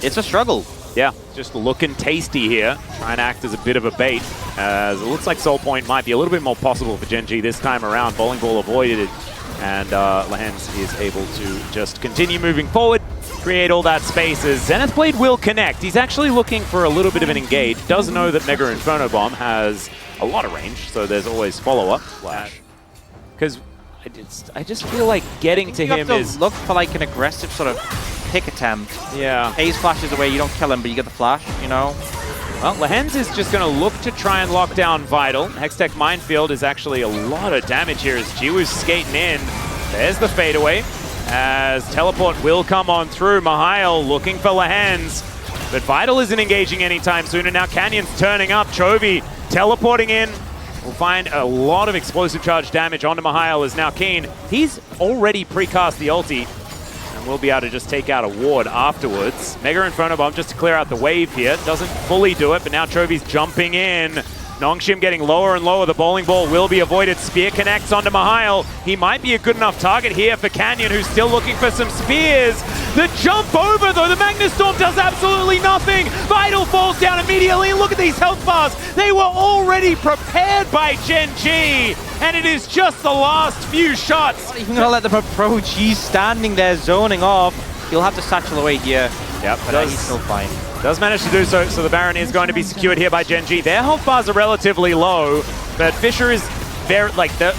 it's a struggle. Yeah, just looking tasty here. Trying to act as a bit of a bait. As it looks like Soul Point might be a little bit more possible for Gen.G this time around. Bowling Ball avoided it. And Lehens is able to just continue moving forward, create all that space as Zenith Blade will connect. He's actually looking for a little bit of an engage. Does know that Mega Inferno Bomb has a lot of range, so there's always follow-up. Flash. Because I just feel like getting to him is... look for like an aggressive sort of pick attempt. Yeah. Haze flashes away, you don't kill him, but you get the flash, you know? Well, Lehens is just going to look to try and lock down Vital. Hextech Minefield is actually a lot of damage here as Jiwoo's skating in. There's the fadeaway as Teleport will come on through. Mihail looking for Lehens, but Vital isn't engaging anytime soon, and now Canyon's turning up. Chovy teleporting in. We'll find a lot of explosive charge damage onto Mihail as now Keen. He's already precast the ulti. And we'll be able to just take out a ward afterwards. Mega Inferno Bomb just to clear out the wave here. Doesn't fully do it, but now Chovy's jumping in. Nongshim getting lower and lower. The bowling ball will be avoided. Spear connects onto Mihail. He might be a good enough target here for Canyon, who's still looking for some spears. The jump over, though. The Magnus Storm does absolutely nothing. Vital falls down immediately. Look at these health bars. They were already prepared by Gen.G. And it is just the last few shots. Not even going to let them approach. He's standing there zoning off. He'll have to satchel away here. Yep, But he's still fine. Does manage to do so, so the Baron is going to be secured here by Gen.G. Their health bars are relatively low, but Fisher is very,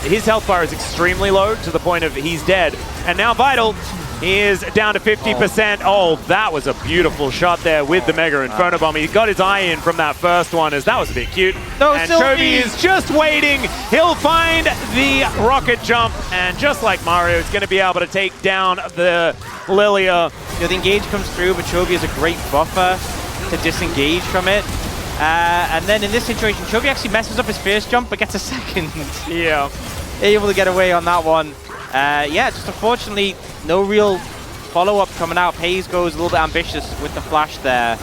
his health bar is extremely low to the point of he's dead. And now Vital is down to 50%. Oh, that was a beautiful shot there with the Mega Inferno Bomb. He got his eye in from that first one, as that was a bit cute. No, and Chovy is just waiting. He'll find the rocket jump, and just like Mario, is going to be able to take down the Lilia. You know, the engage comes through, but Chovy is a great buffer to disengage from it. And then in this situation, Chovy actually messes up his first jump, but gets a second. Yeah. Able to get away on that one. Yeah, just unfortunately, no real follow-up coming out. Pays goes a little bit ambitious with the flash there.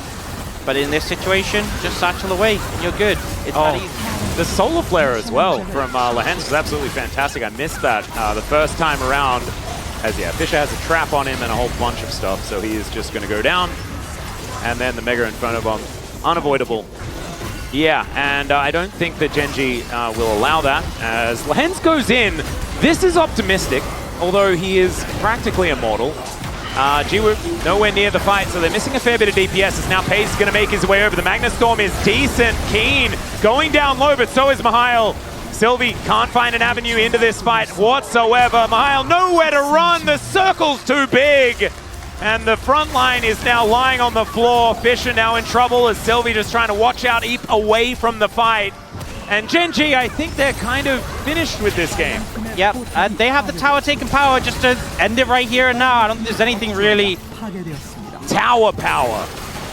But in this situation, just satchel away, and you're good. It's that easy. The solar flare as well from Lehens was absolutely fantastic. I missed that the first time around. As yeah, Fisher has a trap on him and a whole bunch of stuff, so he is just going to go down. And then the Mega Inferno Bomb, unavoidable. Yeah, and I don't think that Gen.G will allow that. As Lehens goes in, this is optimistic, although he is practically immortal. Jiwoo nowhere near the fight, so they're missing a fair bit of DPS. As now Pace is going to make his way over. The Magnus Storm is decent. Keen going down low, but so is Mihail. Sylvie can't find an avenue into this fight whatsoever. Mihail nowhere to run. The circle's too big. And the front line is now lying on the floor. Fisher now in trouble as Sylvie just trying to watch out, keep away from the fight. And Gen.G, I think they're kind of finished with this game. Yep, they have the tower taking power just to end it right here and now. I don't think there's anything really... Tower power.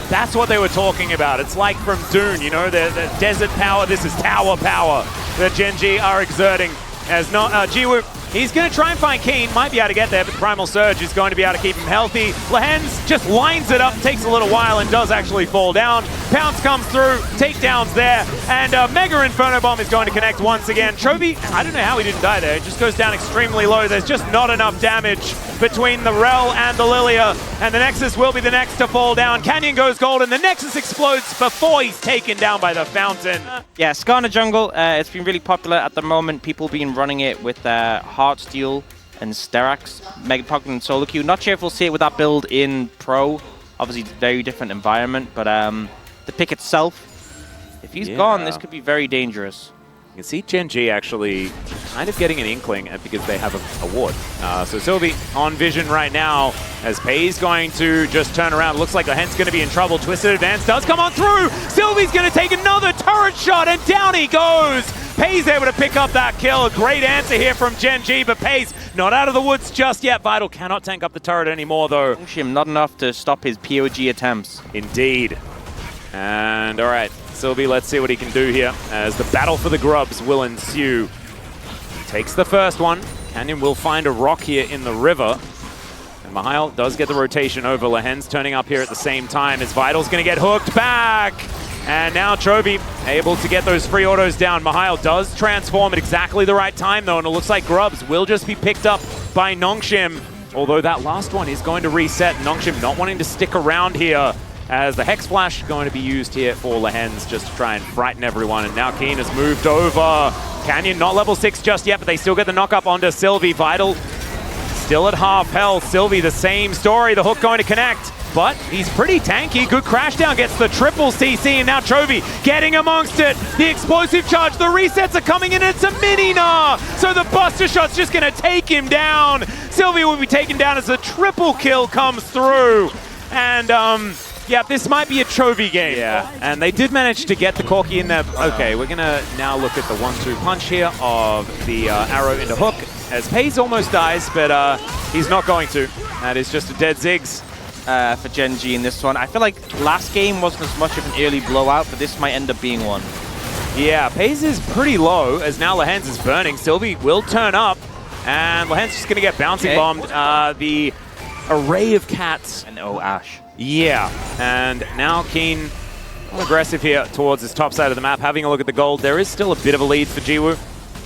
That's what they were talking about. It's like from Dune, you know, the desert power. This is tower power that Gen.G are exerting. As not Jiwoo, he's going to try and find Keen. Might be able to get there, but Primal Surge is going to be able to keep him healthy. Lehens just lines it up, takes a little while, and does actually fall down. Pounce comes through, takedowns there, and Mega Inferno Bomb is going to connect once again. Chovy, I don't know how he didn't die there. It just goes down extremely low. There's just not enough damage between the Rel and the Lilia, and the Nexus will be the next to fall down. Canyon goes gold, and the Nexus explodes before he's taken down by the Fountain. Yeah, Skarner Jungle, it's been really popular at the moment. People been running it with Heartsteel and Sterax, Megapocket and Solo Q. Not sure if we'll see it with that build in Pro. Obviously, very different environment, but the pick itself, if he's gone, this could be very dangerous. You can see Gen.G actually kind of getting an inkling because they have a ward. So Sylvie on vision right now as Pay's going to just turn around. Looks like Lehens going to be in trouble. Twisted Advance does come on through. Sylvie's going to take another turret shot and down he goes. Pay's able to pick up that kill. A great answer here from Gen.G, but Pay's not out of the woods just yet. Vital cannot tank up the turret anymore though. Not enough to stop his POG attempts. Indeed. And all right, Sylvie, let's see what he can do here as the battle for the grubs will ensue. Takes the first one, Canyon will find a rock here in the river. And Mihail does get the rotation over. Lahen's turning up here at the same time as Vital's going to get hooked back. And now Chovy able to get those free autos down. Mihail does transform at exactly the right time, though, and it looks like Grubs will just be picked up by Nongshim. Although that last one is going to reset. Nongshim not wanting to stick around here, as the Hex Flash going to be used here for Lahen's just to try and frighten everyone. And now Keen has moved over. Canyon not level 6 just yet, but they still get the knock up onto Sylvie. Vital still at half health. Sylvie, the same story. The hook going to connect, but he's pretty tanky. Good crash down, gets the triple CC, and now Chovy getting amongst it. The explosive charge, the resets are coming in, and it's a mini-Gnar. So the Buster Shot's just gonna take him down. Sylvie will be taken down as a triple kill comes through. And yeah, this might be a Chovy game. Yeah, and they did manage to get the Corki in there. Okay, we're gonna now look at the 1-2 punch here of the arrow into hook, as Paze almost dies, but he's not going to. That is just a dead Ziggs. For Gen.G in this one. I feel like last game wasn't as much of an early blowout, but this might end up being one. Yeah, Paze is pretty low, as now Lahen's is burning. Sylvie will turn up, and Lahen's just going to get bouncing bombed. The array of cats. And oh, Ash. Yeah, and now Keen aggressive here towards his top side of the map. Having a look at the gold, there is still a bit of a lead for Jiwoo,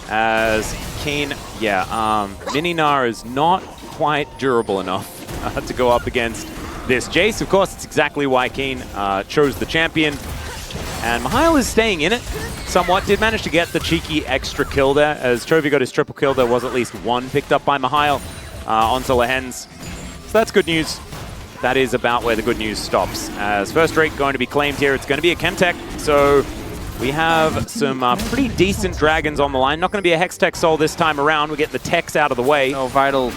as Keen, mini-Gnar is not quite durable enough to go up against this Jace. Of course, it's exactly why Keen chose the champion. And Mihail is staying in it somewhat. Did manage to get the cheeky extra kill there. As Chovy got his triple kill, there was at least one picked up by Mihail onto Lahen's. So that's good news. That is about where the good news stops. As first rate going to be claimed here, it's going to be a Chemtech. So we have some pretty decent dragons on the line. Not going to be a Hextech Soul this time around. We get the techs out of the way. No, Vital.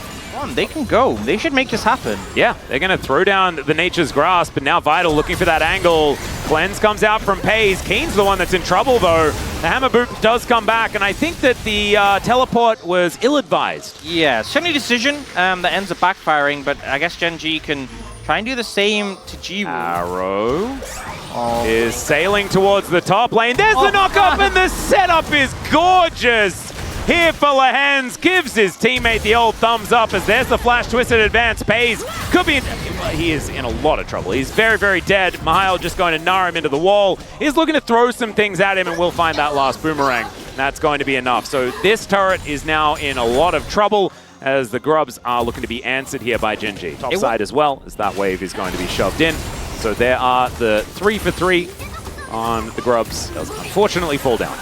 They can go. They should make this happen. Yeah, they're going to throw down the Nature's Grasp, but now Vital looking for that angle. Cleanse comes out from Paze. Keen's the one that's in trouble, though. The Hammer Boot does come back, and I think that the teleport was ill-advised. Yeah, certainly a decision that ends up backfiring, but I guess Gen.G can try and do the same to Jiwoo. Arrow is sailing towards the top lane. There's the knock-up, and the setup is gorgeous. Here for Lahen's, gives his teammate the old thumbs up as there's the flash twisted advance. Paze could be he is in a lot of trouble. He's very, very dead. Mihail just going to Gnar him into the wall. He's looking to throw some things at him, and we'll find that last boomerang. That's going to be enough. So this turret is now in a lot of trouble, as the Grubs are looking to be answered here by Gen.G. Top side as well, as that wave is going to be shoved in. So there are the 3 for 3 on the Grubs. Does unfortunately fall down.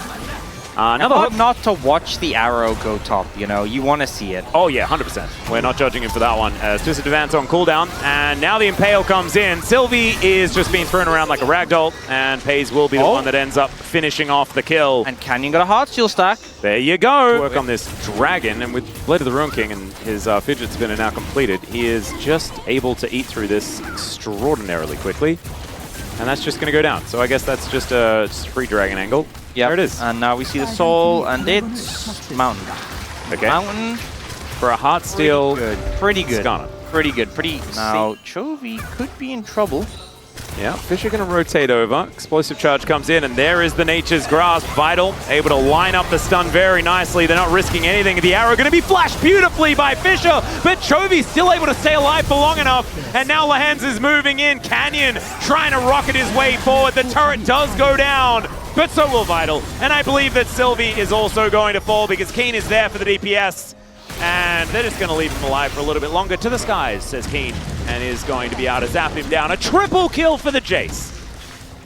Another hook. Not to watch the arrow go top, you know, you want to see it. Oh yeah, 100%. We're not judging him for that one. As Twisted Advance on cooldown, and now the Impale comes in. Sylvie is just being thrown around like a ragdoll, and Paze will be the one that ends up finishing off the kill. And Canyon got a Heartsteel stack. There you go. Work on this dragon, and with Blade of the Ruin King and his fidget spinner now completed, he is just able to eat through this extraordinarily quickly. And that's just going to go down. So I guess that's just a free dragon angle. Yeah, there it is. And now we see the soul, and it's Mountain. Okay. Mountain for a Heartsteel. Pretty good. Skana. Pretty good. Now, Chovy could be in trouble. Yeah, Fish are going to rotate over. Explosive charge comes in, and there is the Nature's Grasp. Vital able to line up the stun very nicely. They're not risking anything. The arrow going to be flashed beautifully by Fisher, but Chovy's still able to stay alive for long enough. And now Lahen's is moving in. Canyon trying to rocket his way forward. The turret does go down, but so will Vital. And I believe that Sylvie is also going to fall because Keen is there for the DPS. And they're just going to leave him alive for a little bit longer. To the skies, says Keen, and is going to be able to zap him down. A triple kill for the Jace.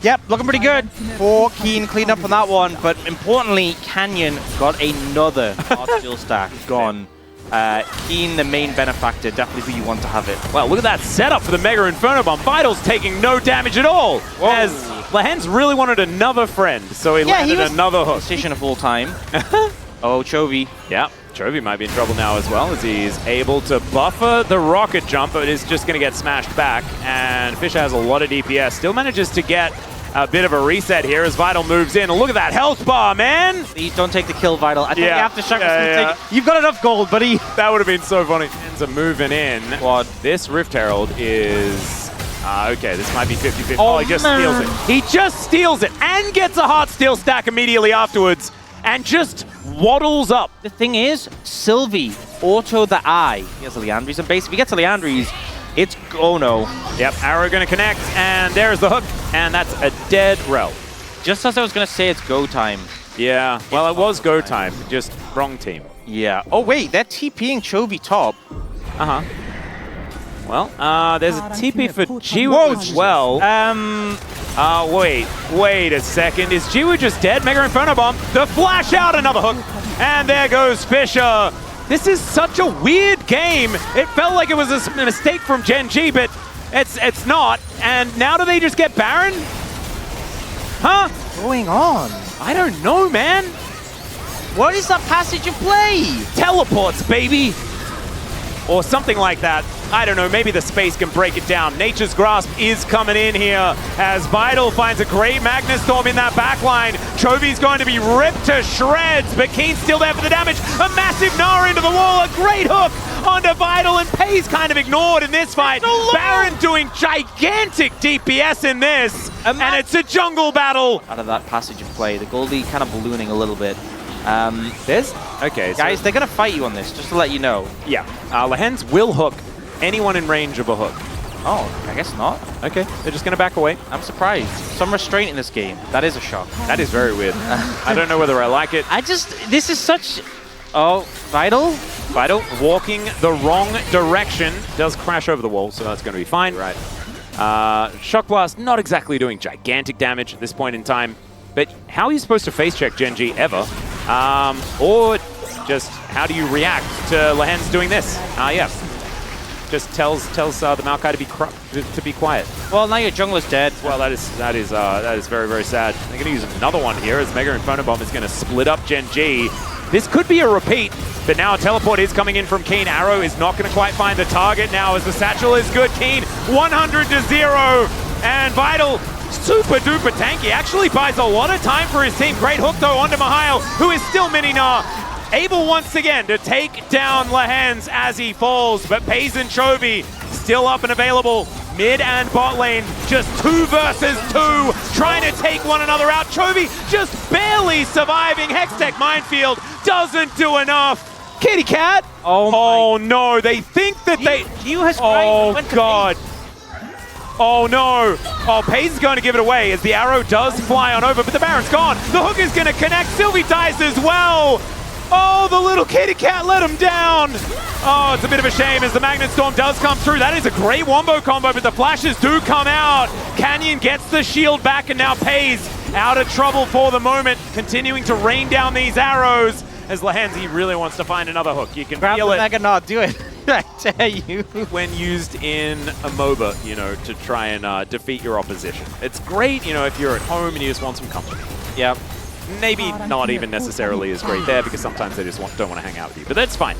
Yep, looking pretty good for Keen. Clean up on that one, but importantly, Canyon got another Heartsteel stack gone. Keen, the main benefactor, definitely who you want to have it. Well, look at that setup for the Mega Inferno Bomb. Vital's taking no damage at all. Whoa. As Lahen's really wanted another friend, so he landed another hook. Decision of all time. Oh, Chovy. Yeah. Chovy might be in trouble now as well, as he's able to buffer the rocket jump, but is just going to get smashed back. And Fisher has a lot of DPS. Still manages to get a bit of a reset here as Vital moves in. And look at that health bar, man! Please don't take the kill, Vital. I think you have to shut take. You've got enough gold, buddy. That would have been so funny. Ends up moving in. What? This Rift Herald is... okay, this might be 50-50. Oh, he just steals it. He just steals it and gets a Heartsteel stack immediately afterwards. And just waddles up. The thing is, Sylvie auto the eye. He has a Leandries, and basically if he gets a Leandries, it's oh no. Yep, arrow gonna connect, and there's the hook, and that's a dead rel. Just as I was gonna say, it's go time. Yeah, well, it was go time, just wrong team. Yeah. Oh wait, they're TPing Chovy top. Uh-huh. Well, there's a TP for Jiwoo as well. Wait a second. Is Jiwoo just dead? Mega Inferno Bomb. The flash out, another hook. And there goes Fisher. This is such a weird game. It felt like it was a mistake from Gen.G, but it's not. And now do they just get Baron? Huh? What's going on? I don't know, man. What is that passage of play? Teleports, baby. Or something like that. I don't know, maybe the space can break it down. Nature's Grasp is coming in here as Vital finds a great Magnus Storm in that backline. Chovy's going to be ripped to shreds, but Keen's still there for the damage. A massive Nara into the wall, a great hook onto Vital, and Pay's kind of ignored in this fight. Baron doing gigantic DPS in this, and it's a jungle battle. Out of that passage of play, the Goldie kind of ballooning a little bit. Okay, guys, they're going to fight you on this, just to let you know. Yeah, Lehens will hook anyone in range of a hook. Oh, I guess not. Okay, they're just going to back away. I'm surprised. Some restraint in this game. That is a shock. That is very weird. I don't know whether I like it. This is such... Oh, Vital? Vital walking the wrong direction. Does crash over the wall, so that's going to be fine. Right. Shock Blast not exactly doing gigantic damage at this point in time, but how are you supposed to face check Gen.G ever? Or just how do you react to Lehens doing this? Yeah. Just tells the Maokai to be quiet. Well, now your jungler's dead. Well, that is very, very sad. They're going to use another one here as Mega Inferno Bomb is going to split up Gen.G. This could be a repeat, but now a teleport is coming in from Keen. Arrow is not going to quite find the target now as the satchel is good. Keen 100-0, and Vital super duper tanky. Actually buys a lot of time for his team. Great hook though onto Mihail, who is still mini-Gnar. Able once again to take down Lehens as he falls, but Paze and Chovy still up and available. Mid and bot lane, just 2 versus 2, trying to take one another out. Chovy just barely surviving. Hextech Minefield doesn't do enough. Kitty Cat! Oh no, they think that Oh god. Oh no! Oh, Paze is going to give it away as the arrow does fly on over, but the Baron's gone. The hook is going to connect. Sylvie dies as well. Oh, the little kitty cat let him down. Oh, it's a bit of a shame as the Magnet Storm does come through. That is a great wombo combo, but the flashes do come out. Canyon gets the shield back, and now Paze out of trouble for the moment, continuing to rain down these arrows as Lehens, he really wants to find another hook. You can Grab feel the it. Mega Nod, do it. I tell you. When used in a MOBA, you know, to try and defeat your opposition. It's great, you know, if you're at home and you just want some company. Yep. Maybe not even necessarily as great there because sometimes they just don't want to hang out with you, but that's fine.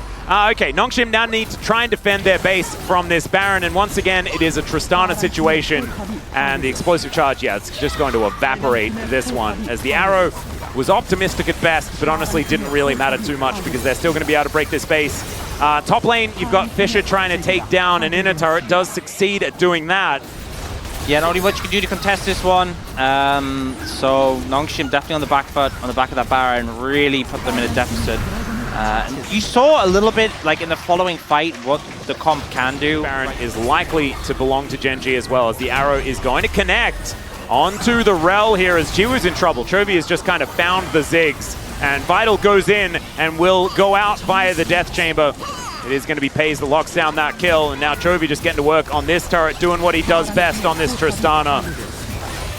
Okay, Nongshim now need to try and defend their base from this Baron, and once again, it is a Tristana situation, and the explosive charge, yeah, it's just going to evaporate this one, as the arrow was optimistic at best, but honestly didn't really matter too much because they're still going to be able to break this base. Top lane, you've got Fisher trying to take down an inner turret, does succeed at doing that. Yeah, not really much you can do to contest this one. So Nongshim definitely on the back foot, on the back of that Baron, really put them in a deficit. And you saw a little bit, like in the following fight, what the comp can do. Baron is likely to belong to Gen.G as well, as the arrow is going to connect onto the Rel here as Jiwoo's in trouble. Chovy has just kind of found the zigs, and Vital goes in and will go out via the Death Chamber. It is going to be Paze that locks down that kill, and now Chovy just getting to work on this turret, doing what he does best on this Tristana.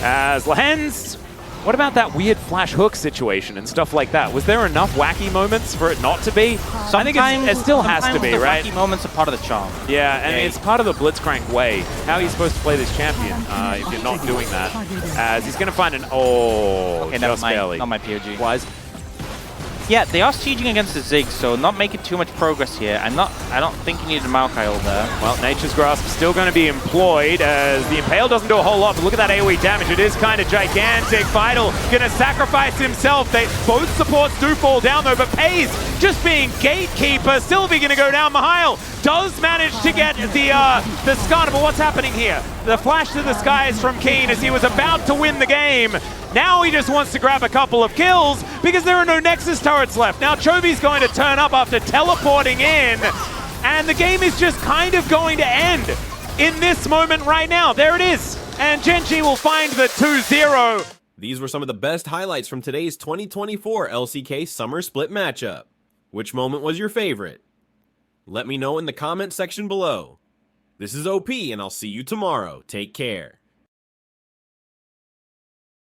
As Lehens, what about that weird flash hook situation and stuff like that? Was there enough wacky moments for it not to be? I think it still has to be, right? Wacky moments are part of the charm. Yeah, and it's part of the Blitzcrank way. How are you supposed to play this champion if you're not doing that? As he's going to find an... Oh, okay, just barely. Not my POG. Wise. Yeah, they are sieging against the Ziggs, so not making too much progress here. I don't think you need a Maokai ult there. Well, Nature's Grasp is still going to be employed as the Impale doesn't do a whole lot, but look at that AoE damage. It is kind of gigantic. Vital going to sacrifice himself. Both supports do fall down though, but Paze just being gatekeeper. Sylvie gonna go down. Mihail does manage to get the scanner, but what's happening here? The flash to the skies from Keen as he was about to win the game. Now he just wants to grab a couple of kills because there are no Nexus turrets left. Now Chobi's going to turn up after teleporting in, and the game is just kind of going to end in this moment right now. There it is, and Gen.G will find the 2-0. These were some of the best highlights from today's 2024 LCK Summer Split matchup. Which moment was your favorite? Let me know in the comment section below. This is OP, and I'll see you tomorrow. Take care.